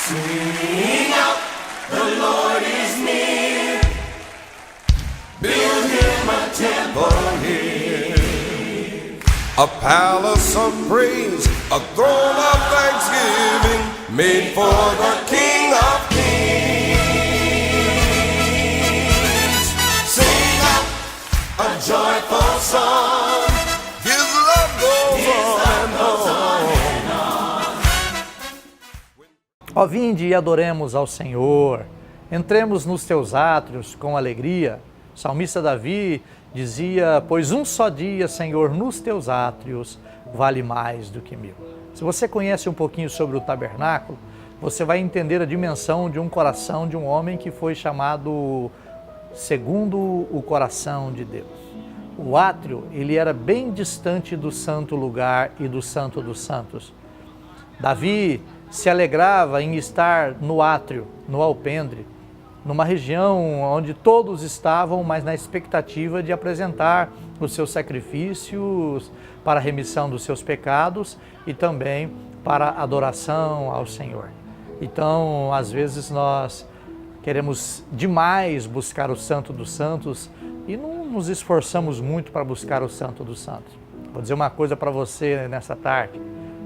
Sing out, the Lord is near. Build him a temple here. A palace of praise, a throne of thanksgiving, made for the King of Kings. Sing out a joyful song. His love goes on and on. Ó, vinde e adoremos ao Senhor, entremos nos teus átrios com alegria. O salmista Davi dizia, pois um só dia, Senhor, nos teus átrios vale mais do que 1000. Se você conhece um pouquinho sobre o tabernáculo, você vai entender a dimensão de um coração de um homem que foi chamado segundo o coração de Deus. O átrio, ele era bem distante do santo lugar e do santo dos santos. Davi se alegrava em estar no átrio, no alpendre, numa região onde todos estavam, mas na expectativa de apresentar os seus sacrifícios para a remissão dos seus pecados e também para a adoração ao Senhor. Então, às vezes nós queremos demais buscar o Santo dos Santos e não nos esforçamos muito para buscar o Santo dos Santos. Vou dizer uma coisa para você nessa tarde: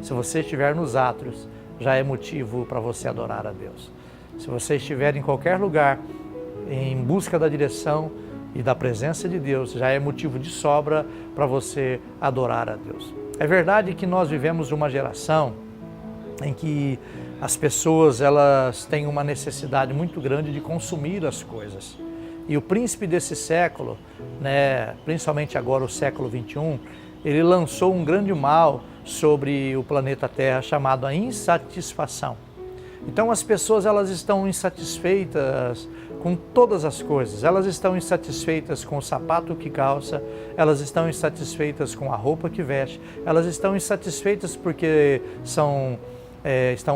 se você estiver nos átrios, já é motivo para você adorar a Deus. Se você estiver em qualquer lugar em busca da direção e da presença de Deus, já é motivo de sobra para você adorar a Deus. É verdade que nós vivemos uma geração em que as pessoas elas têm uma necessidade muito grande de consumir as coisas. E o príncipe desse século, principalmente agora o século XXI, ele lançou um grande mal sobre o planeta Terra chamado a insatisfação. Então as pessoas elas estão insatisfeitas com todas as coisas, elas estão insatisfeitas com o sapato que calça, elas estão insatisfeitas com a roupa que veste, elas estão insatisfeitas porque estão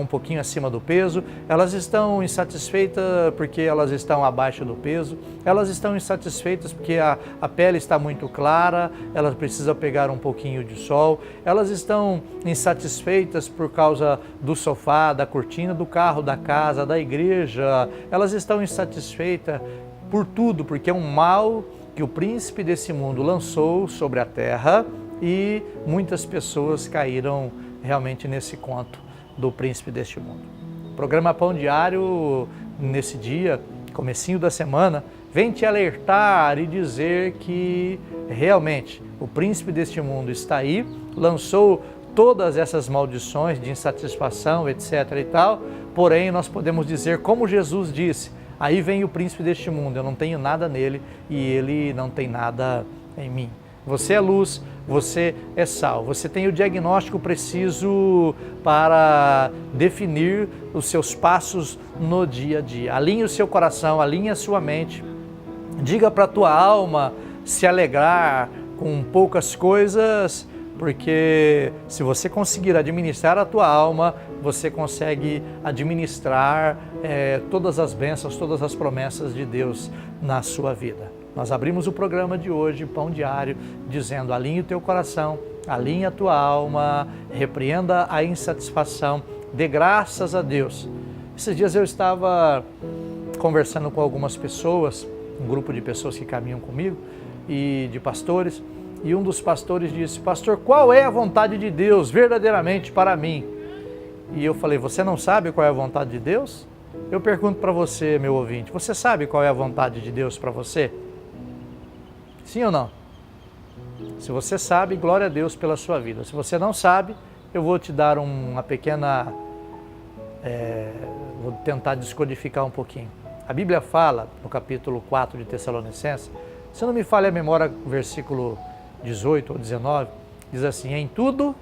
um pouquinho acima do peso, elas estão insatisfeitas porque elas estão abaixo do peso, elas estão insatisfeitas porque a pele está muito clara, elas precisam pegar um pouquinho de sol, elas estão insatisfeitas por causa do sofá, da cortina, do carro, da casa, da igreja, elas estão insatisfeitas por tudo, porque é um mal que o príncipe desse mundo lançou sobre a terra e muitas pessoas caíram realmente nesse conto do príncipe deste mundo. O programa Pão Diário, nesse dia, comecinho da semana, vem te alertar e dizer que realmente o príncipe deste mundo está aí, lançou todas essas maldições de insatisfação, etc. e tal, porém nós podemos dizer, como Jesus disse, aí vem o príncipe deste mundo, eu não tenho nada nele e ele não tem nada em mim. Você é luz, você é sal, você tem o diagnóstico preciso para definir os seus passos no dia a dia. Alinhe o seu coração, alinhe a sua mente, diga para a tua alma se alegrar com poucas coisas, porque se você conseguir administrar a tua alma, você consegue administrar todas as bênçãos, todas as promessas de Deus na sua vida. Nós abrimos o programa de hoje, Pão Diário, dizendo: alinhe o teu coração, alinhe a tua alma, repreenda a insatisfação, dê graças a Deus. Esses dias eu estava conversando com algumas pessoas, um grupo de pessoas que caminham comigo, e de pastores, e um dos pastores disse: pastor, qual é a vontade de Deus verdadeiramente para mim? E eu falei: você não sabe qual é a vontade de Deus? Eu pergunto para você, meu ouvinte, você sabe qual é a vontade de Deus para você? Sim ou não? Se você sabe, glória a Deus pela sua vida. Se você não sabe, eu vou te dar uma pequena... vou tentar descodificar um pouquinho. A Bíblia fala, no capítulo 4 de Tessalonicenses, se não me falha a memória, versículo 18 ou 19, diz assim: em tudo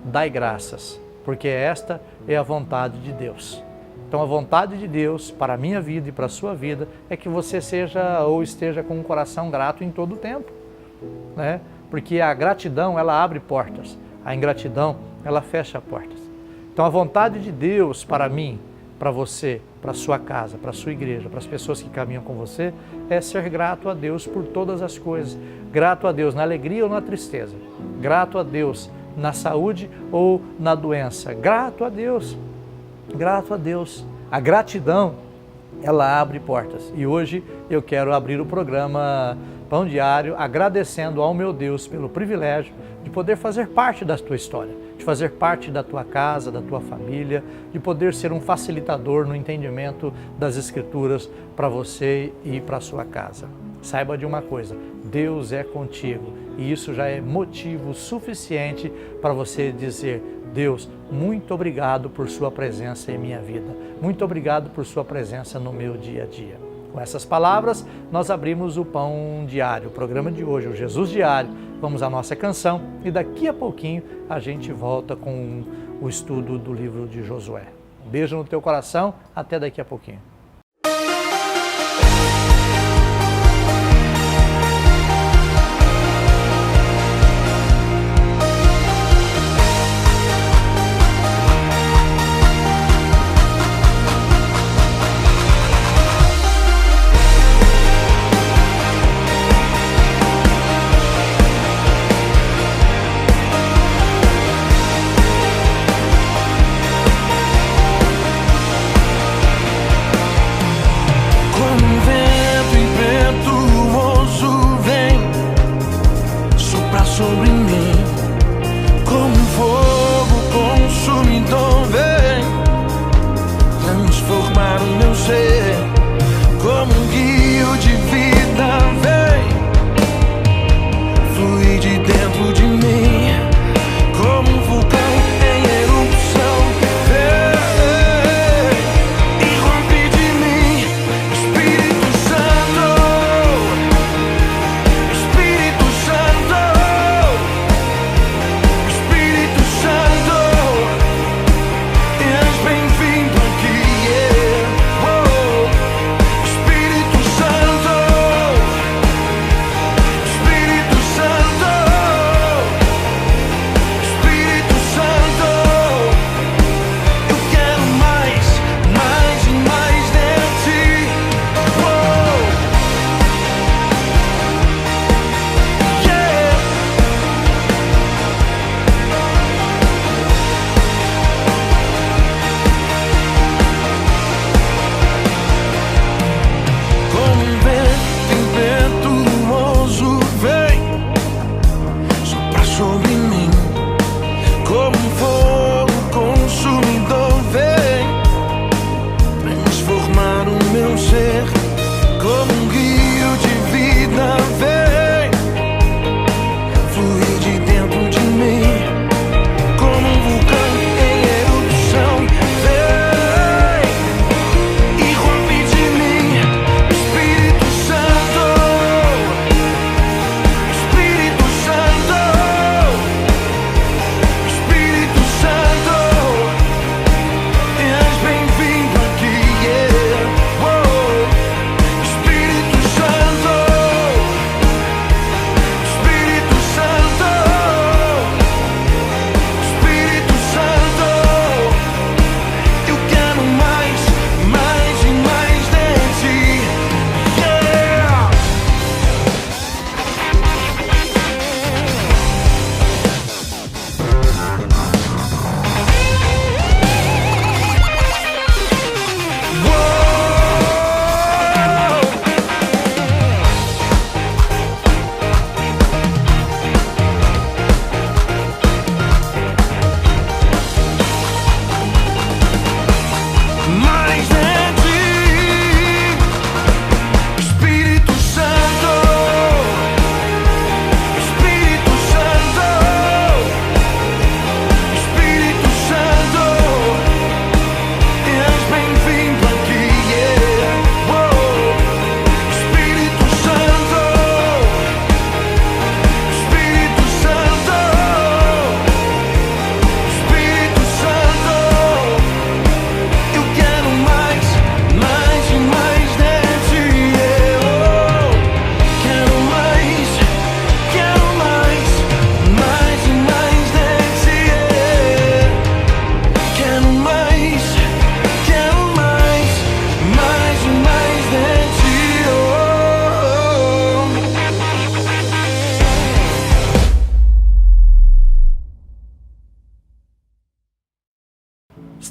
dai graças, porque esta é a vontade de Deus. Então a vontade de Deus para a minha vida e para a sua vida é que você seja ou esteja com um coração grato em todo o tempo, né? Porque a gratidão ela abre portas, a ingratidão ela fecha portas. Então a vontade de Deus para mim, para você, para a sua casa, para a sua igreja, para as pessoas que caminham com você, é ser grato a Deus por todas as coisas. Grato a Deus na alegria ou na tristeza. Grato a Deus na saúde ou na doença. Grato a Deus. Grato a Deus. A gratidão, ela abre portas. E hoje eu quero abrir o programa Pão Diário agradecendo ao meu Deus pelo privilégio de poder fazer parte da tua história, de fazer parte da tua casa, da tua família, de poder ser um facilitador no entendimento das Escrituras para você e para a sua casa. Saiba de uma coisa, Deus é contigo e isso já é motivo suficiente para você dizer: Deus, muito obrigado por sua presença em minha vida, muito obrigado por sua presença no meu dia a dia. Com essas palavras, nós abrimos o Pão Diário, o programa de hoje, o Jesus Diário. Vamos à nossa canção e daqui a pouquinho a gente volta com o estudo do livro de Josué. Um beijo no teu coração, até daqui a pouquinho.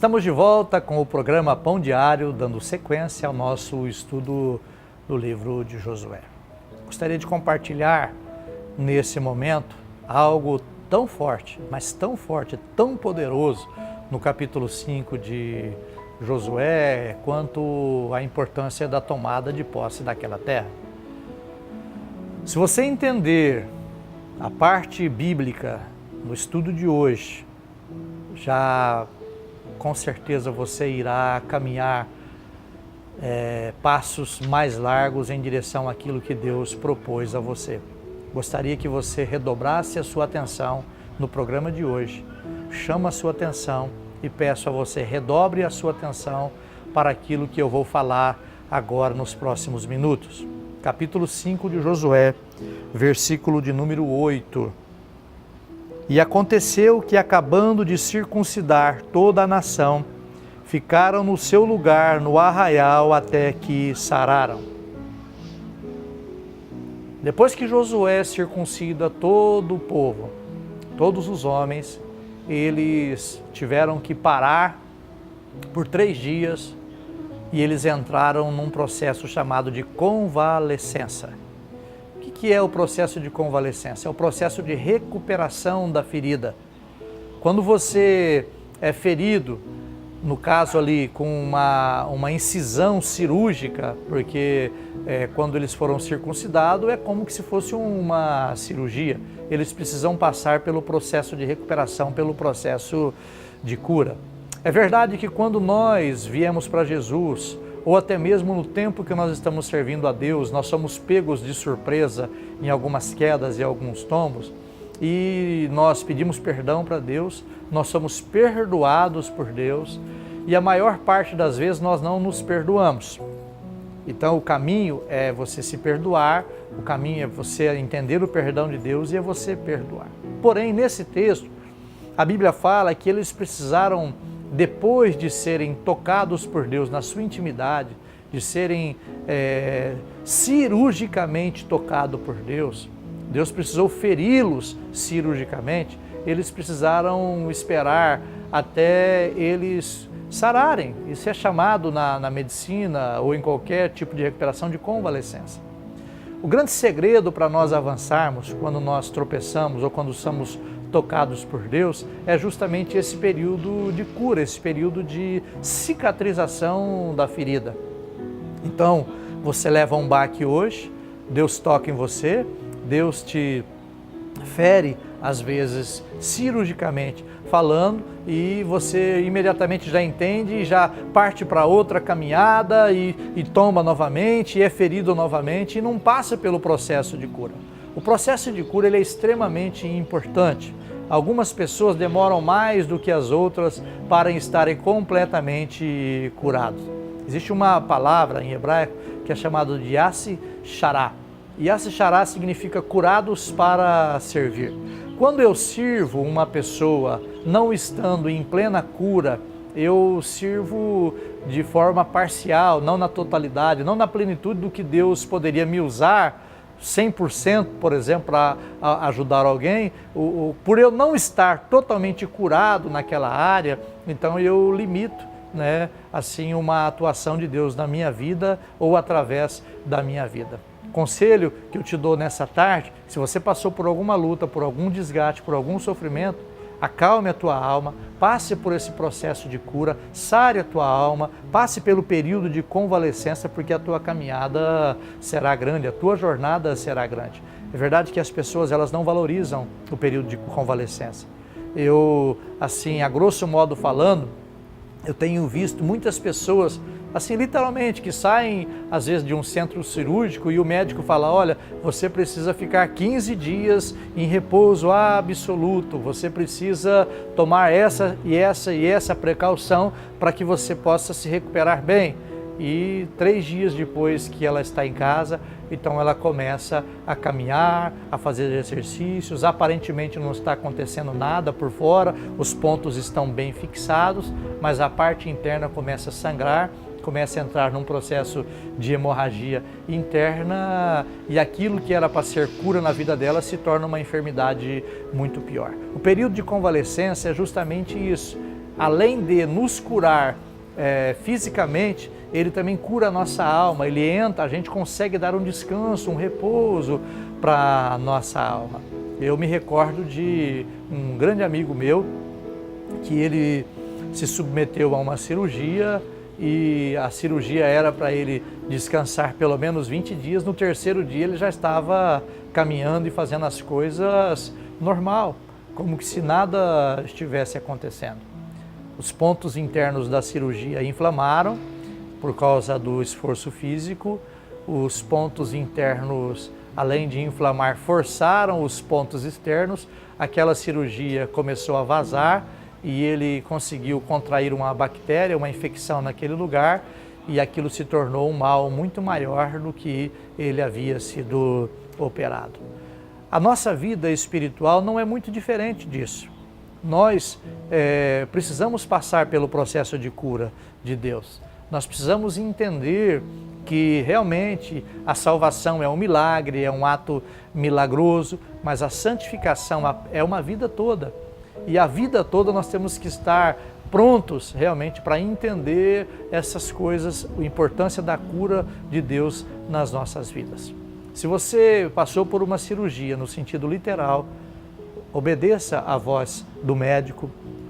Estamos de volta com o programa Pão Diário, dando sequência ao nosso estudo do livro de Josué. Gostaria de compartilhar nesse momento algo tão forte, mas tão forte, tão poderoso no capítulo 5 de Josué, quanto a importância da tomada de posse daquela terra. Se você entender a parte bíblica no estudo de hoje, já com certeza você irá caminhar passos mais largos em direção àquilo que Deus propôs a você. Gostaria que você redobrasse a sua atenção no programa de hoje. Chama a sua atenção e peço a você, redobre a sua atenção para aquilo que eu vou falar agora nos próximos minutos. Capítulo 5 de Josué, versículo de número 8. E aconteceu que, acabando de circuncidar toda a nação, ficaram no seu lugar no arraial até que sararam. Depois que Josué circuncida todo o povo, todos os homens, eles tiveram que parar por 3 dias e eles entraram num processo chamado de convalescença. O que é o processo de convalescença? É o processo de recuperação da ferida. Quando você é ferido, no caso ali com uma incisão cirúrgica, porque quando eles foram circuncidados é como que se fosse uma cirurgia. Eles precisam passar pelo processo de recuperação, pelo processo de cura. É verdade que quando nós viemos para Jesus, ou até mesmo no tempo que nós estamos servindo a Deus, nós somos pegos de surpresa em algumas quedas e alguns tombos, e nós pedimos perdão para Deus, nós somos perdoados por Deus, e a maior parte das vezes nós não nos perdoamos. Então o caminho é você se perdoar, o caminho é você entender o perdão de Deus e é você perdoar. Porém, nesse texto, a Bíblia fala que eles precisaram, depois de serem tocados por Deus na sua intimidade, de serem cirurgicamente tocados por Deus, Deus precisou feri-los cirurgicamente, eles precisaram esperar até eles sararem. Isso é chamado na medicina ou em qualquer tipo de recuperação de convalescença. O grande segredo para nós avançarmos quando nós tropeçamos ou quando somos tocados por Deus é justamente esse período de cura, esse período de cicatrização da ferida. Então, você leva um baque hoje, Deus toca em você, Deus te fere, às vezes cirurgicamente falando, e você imediatamente já entende e já parte para outra caminhada e tomba novamente, e é ferido novamente e não passa pelo processo de cura. O processo de cura ele é extremamente importante. Algumas pessoas demoram mais do que as outras para estarem completamente curados. Existe uma palavra em hebraico que é chamada de Yassi Shará. Yassi Shará significa curados para servir. Quando eu sirvo uma pessoa não estando em plena cura, eu sirvo de forma parcial, não na totalidade, não na plenitude do que Deus poderia me usar 100%, por exemplo, para ajudar alguém. Por eu não estar totalmente curado naquela área, então eu limito, assim, uma atuação de Deus na minha vida ou através da minha vida. Conselho que eu te dou nessa tarde: se você passou por alguma luta, por algum desgaste, por algum sofrimento, acalme a tua alma, passe por esse processo de cura, sare a tua alma, passe pelo período de convalescença, porque a tua caminhada será grande, a tua jornada será grande. É verdade que as pessoas elas não valorizam o período de convalescença. Eu, assim, a grosso modo falando, eu tenho visto muitas pessoas, assim, literalmente, que saem, às vezes, de um centro cirúrgico e o médico fala: olha, você precisa ficar 15 dias em repouso absoluto, você precisa tomar essa e essa e essa precaução para que você possa se recuperar bem. E 3 dias depois que ela está em casa, então ela começa a caminhar, a fazer exercícios, aparentemente não está acontecendo nada por fora, os pontos estão bem fixados, mas a parte interna começa a sangrar, começa a entrar num processo de hemorragia interna e aquilo que era para ser cura na vida dela se torna uma enfermidade muito pior. O período de convalescença é justamente isso. além de nos curar fisicamente, ele também cura a nossa alma. Ele entra, a gente consegue dar um descanso, um repouso para a nossa alma. Eu me recordo de um grande amigo meu que ele se submeteu a uma cirurgia e a cirurgia era para ele descansar pelo menos 20 dias. No terceiro dia ele já estava caminhando e fazendo as coisas normal, como que se nada estivesse acontecendo. Os pontos internos da cirurgia inflamaram por causa do esforço físico. Os pontos internos, além de inflamar, forçaram os pontos externos. Aquela cirurgia começou a vazar e ele conseguiu contrair uma bactéria, uma infecção naquele lugar, e aquilo se tornou um mal muito maior do que ele havia sido operado. A nossa vida espiritual não é muito diferente disso. Nós precisamos passar pelo processo de cura de Deus. Nós precisamos entender que realmente a salvação é um milagre, é um ato milagroso, mas a santificação é uma vida toda. E a vida toda nós temos que estar prontos realmente para entender essas coisas, a importância da cura de Deus nas nossas vidas. Se você passou por uma cirurgia no sentido literal, obedeça à voz do médico,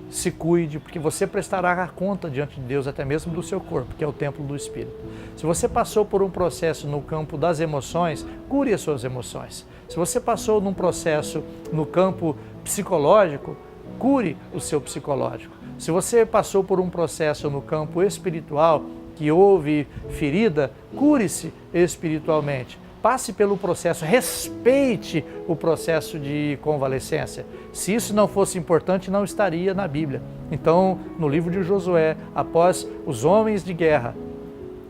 se cuide, porque você prestará conta diante de Deus até mesmo do seu corpo, que é o templo do Espírito. Se você passou por um processo no campo das emoções, cure as suas emoções. Se você passou num processo no campo psicológico, cure o seu psicológico. Se você passou por um processo no campo espiritual, que houve ferida, cure-se espiritualmente. Passe pelo processo, respeite o processo de convalescência. Se isso não fosse importante, não estaria na Bíblia. Então, no livro de Josué, após os homens de guerra,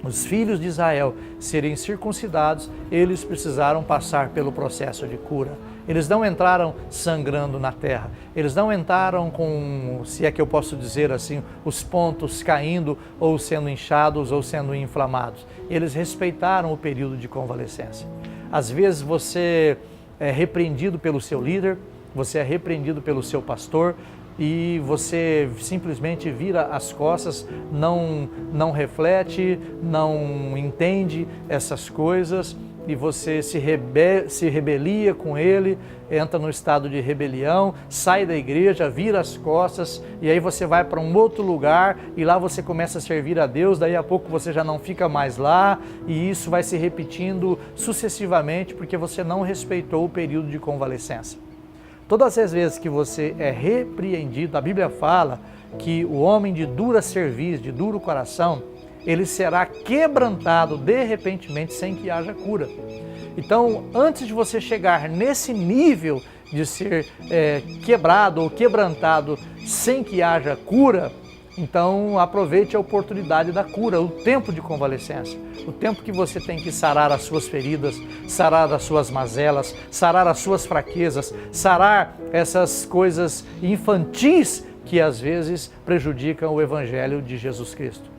os filhos de Israel serem circuncidados, eles precisaram passar pelo processo de cura. Eles não entraram sangrando na terra, eles não entraram com, se é que eu posso dizer assim, os pontos caindo ou sendo inchados ou sendo inflamados. Eles respeitaram o período de convalescência. Às vezes você é repreendido pelo seu líder, você é repreendido pelo seu pastor e você simplesmente vira as costas, não reflete, não entende essas coisas e você se rebelia com ele, entra no estado de rebelião, sai da igreja, vira as costas e aí você vai para um outro lugar e lá você começa a servir a Deus, daí a pouco você já não fica mais lá e isso vai se repetindo sucessivamente porque você não respeitou o período de convalescência. Todas as vezes que você é repreendido, a Bíblia fala que o homem de dura cerviz, de duro coração, ele será quebrantado de repentemente sem que haja cura. Então, antes de você chegar nesse nível de ser quebrado ou quebrantado sem que haja cura, então aproveite a oportunidade da cura, o tempo de convalescência, o tempo que você tem que sarar as suas feridas, sarar as suas mazelas, sarar as suas fraquezas, sarar essas coisas infantis que às vezes prejudicam o Evangelho de Jesus Cristo.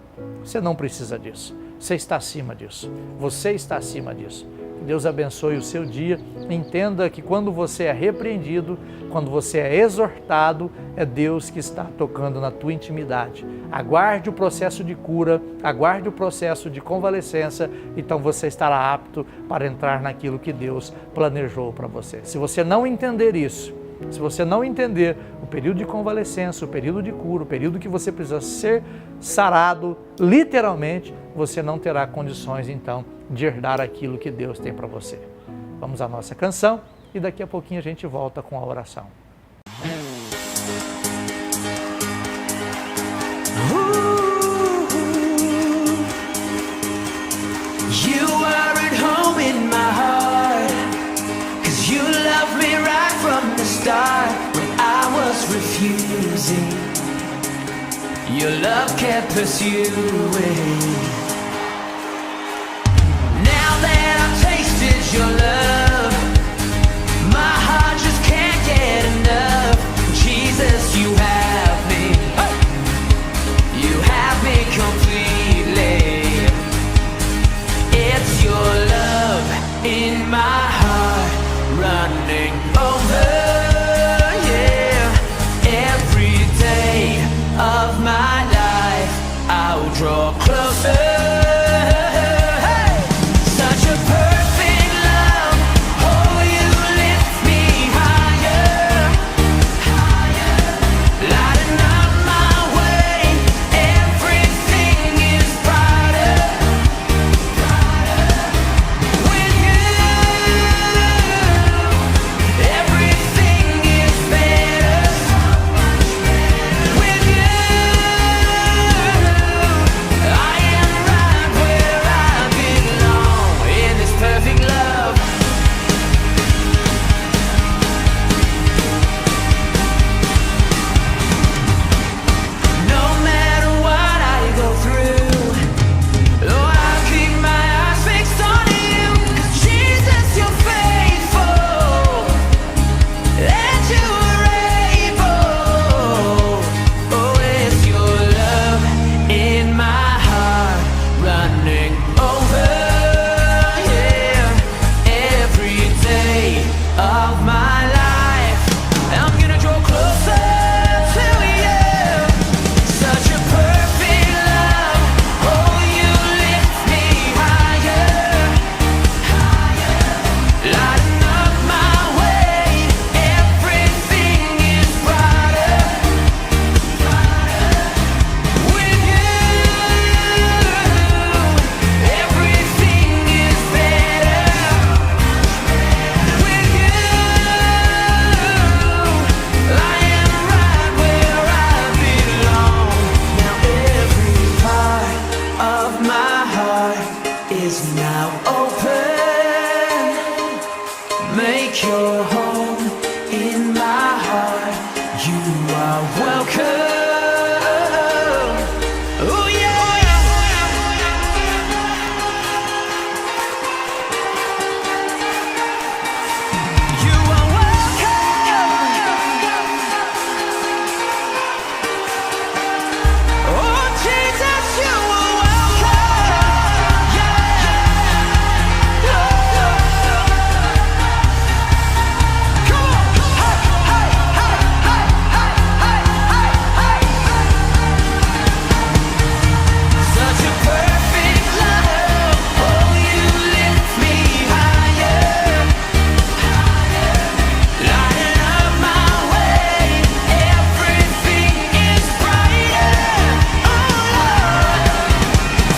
Você não precisa disso, você está acima disso, você está acima disso. Que Deus abençoe o seu dia. Entenda que quando você é repreendido, quando você é exortado, é Deus que está tocando na tua intimidade. Aguarde o processo de cura, aguarde o processo de convalescência, então você estará apto para entrar naquilo que Deus planejou para você. Se você não entender isso, se você não entender o período de convalescência, o período de cura, o período que você precisa ser sarado, literalmente, você não terá condições, então, de herdar aquilo que Deus tem para você. Vamos à nossa canção e daqui a pouquinho a gente volta com a oração. You are at home in my heart, 'cause you loved me right from the start. When I was refusing, your love kept pursuing. Now that I've tasted your love, my heart just can't get enough. Jesus, you have me, you have me completely. It's your love in my heart, running over, yeah, every day of is now open. Make your home in my heart. You are welcome. Oh yeah. You are welcome. Oh Jesus, you are welcome. Yeah. Come on. Hey, hey, hey, hey, hey, hey, hey, hey. Such a perfect love. Oh, you lift me higher. Lighting up my way. Everything is brighter. Oh Lord,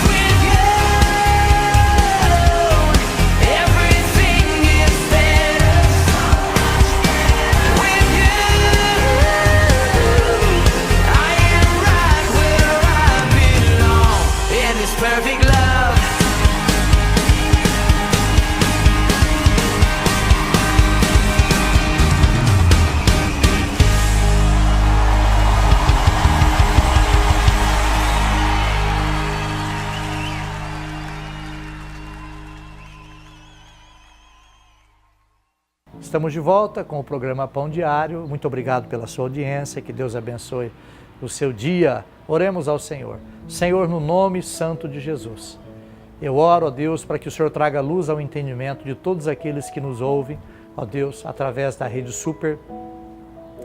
with you, everything is better. With you, I am right where I belong in this perfect love. Estamos de volta com o programa Pão Diário. Muito obrigado pela sua audiência. Que Deus abençoe o seu dia. Oremos ao Senhor. Senhor, no nome santo de Jesus, eu oro, ó Deus, para que o Senhor traga luz ao entendimento de todos aqueles que nos ouvem, ó Deus, através da Rede Super,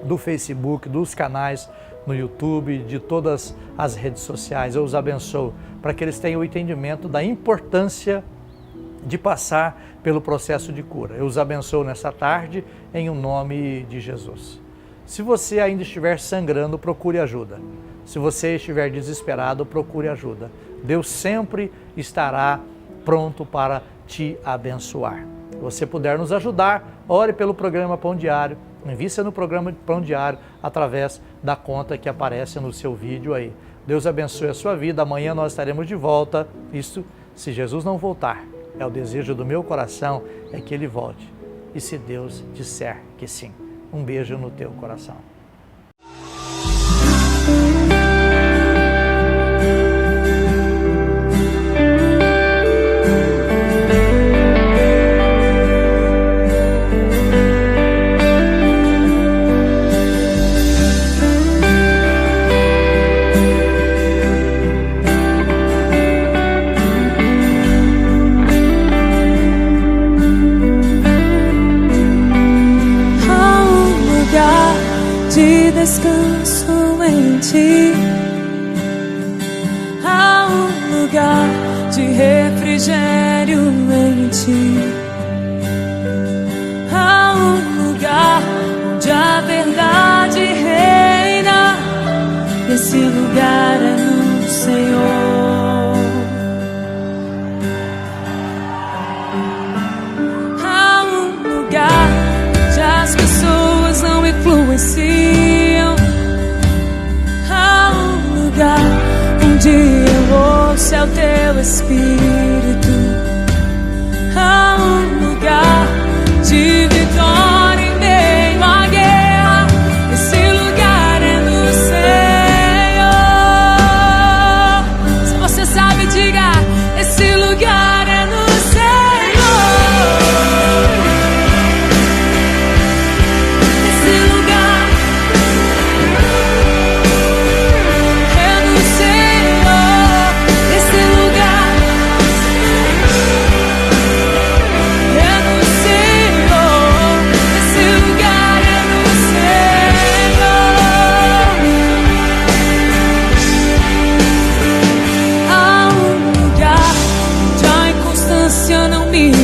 do Facebook, dos canais no YouTube, de todas as redes sociais. Eu os abençoo para que eles tenham o entendimento da importância de passar pelo processo de cura. Eu os abençoo nessa tarde em nome de Jesus. Se você ainda estiver sangrando, procure ajuda. Se você estiver desesperado, procure ajuda. Deus sempre estará pronto para te abençoar. Se você puder nos ajudar, ore pelo programa Pão Diário, invista no programa Pão Diário através da conta que aparece no seu vídeo aí. Deus abençoe a sua vida. Amanhã nós estaremos de volta. Isso se Jesus não voltar. É o desejo do meu coração, é que Ele volte. E se Deus disser que sim, um beijo no teu coração. De descanso em ti, há um lugar de refrigério em ti, há um lugar onde a verdade reina. Esse lugar é no Senhor. Há um lugar onde as pessoas não influenciam. Há um lugar onde eu ouço é o teu Espírito. Há um lugar de vitória em meio à guerra. Esse lugar é no Senhor. Se você sabe, diga: esse lugar é no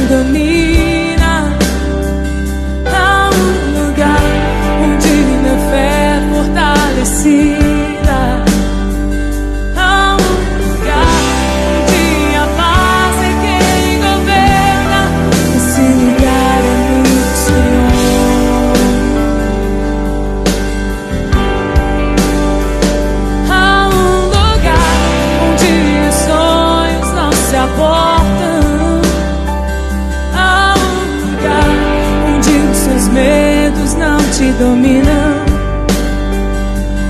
domina. Há um lugar onde minha fé é fortalecida. Há um lugar onde a paz é quem governa. Esse lugar é no Senhor. Há um lugar onde os sonhos não se abortam. te dominam.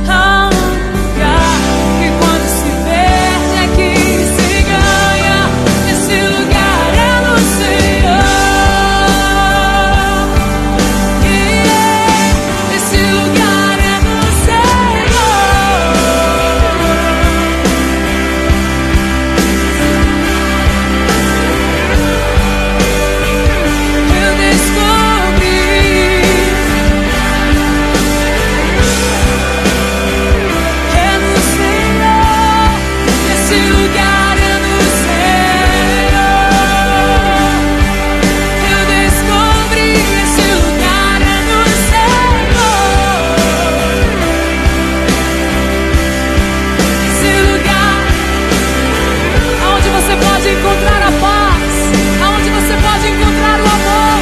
Há um lugar que quando se perde aqui se ganha. Esse lugar é no Senhor. Esse lugar é no Eu descobri. É no Senhor. Esse lugar é no Senhor. Eu descobri. Esse lugar é no Senhor. Esse lugar aonde você pode encontrar a paz, aonde você pode encontrar o amor.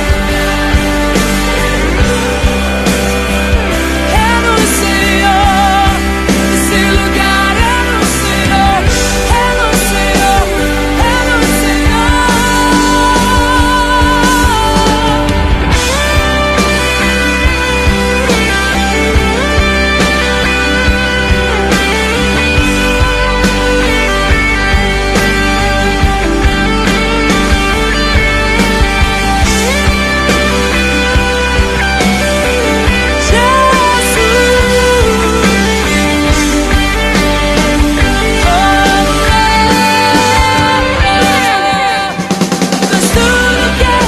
É no Senhor. Esse lugar é no Senhor. É no Senhor. É no Mas tudo que eu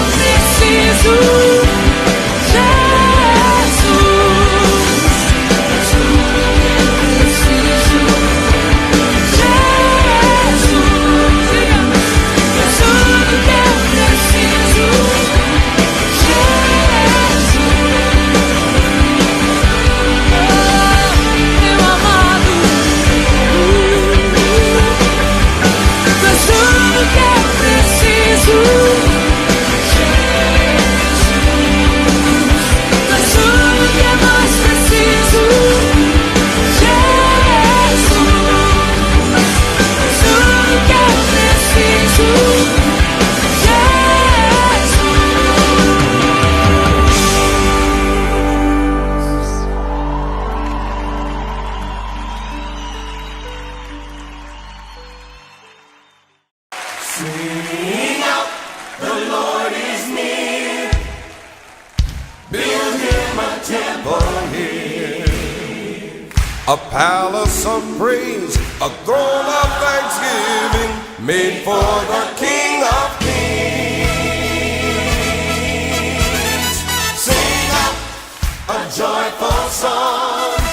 preciso, meu amado. Mas tudo que eu preciso, mas tudo que eu mais preciso, Jesus. Tudo que eu preciso, Sing out, the Lord is near. Build him a temple here. A palace of praise, a throne of thanksgiving, made for the King of Kings. Sing out a joyful song.